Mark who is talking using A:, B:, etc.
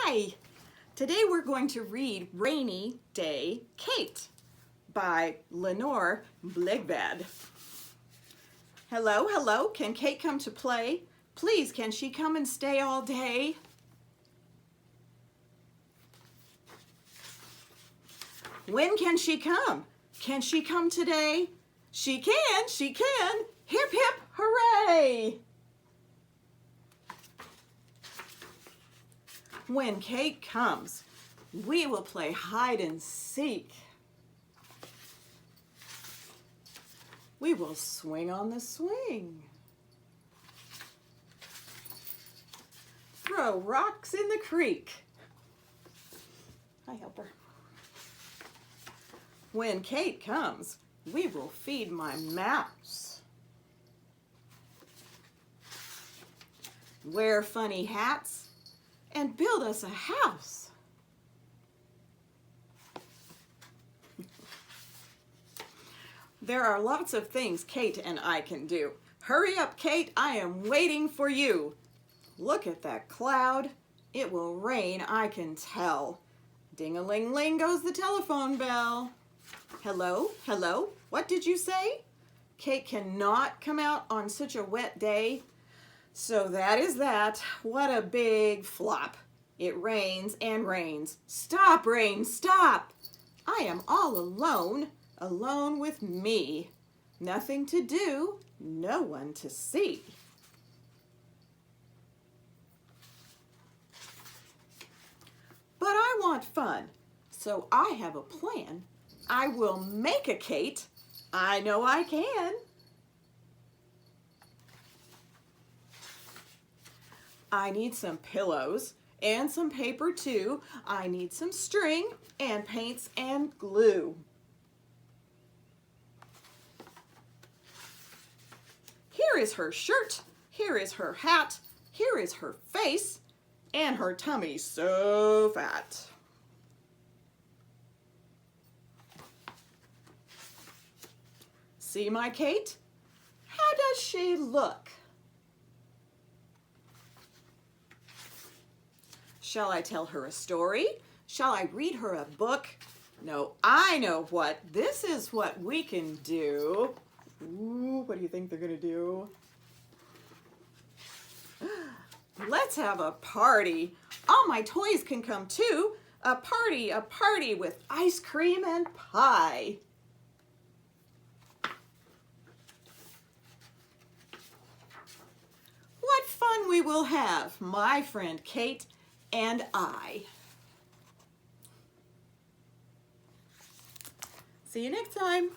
A: Hi! Today we're going to read Rainy Day Kate by Lenore Bligbad. Hello, hello, can Kate come to play? Please, can she come and stay all day? When can she come? Can she come today? She can, she can! Hip, hip, hooray! When Kate comes, we will play hide and seek. We will swing on the swing. Throw rocks in the creek. Hi, helper. When Kate comes, we will feed my mouse. Wear funny hats and build us a house. There are lots of things Kate and I can do. Hurry up, Kate, I am waiting for you. Look at that cloud. It will rain, I can tell. Ding-a-ling-ling goes the telephone bell. Hello, hello, what did you say? Kate cannot come out on such a wet day. So that is that. What a big flop. It rains and rains. Stop, rain, stop. I am all alone, alone with me. Nothing to do, no one to see. But I want fun, so I have a plan. I will make a Kate. I know I can. I need some pillows and some paper too. I need some string and paints and glue. Here is her shirt, here is her hat, here is her face, and her tummy so fat. See my Kate? How does she look? Shall I tell her a story? Shall I read her a book? No, I know what. This is what we can do. Ooh, what do you think they're gonna do? Let's have a party. All my toys can come too. A party with ice cream and pie. What fun we will have, my friend Kate and I. See you next time.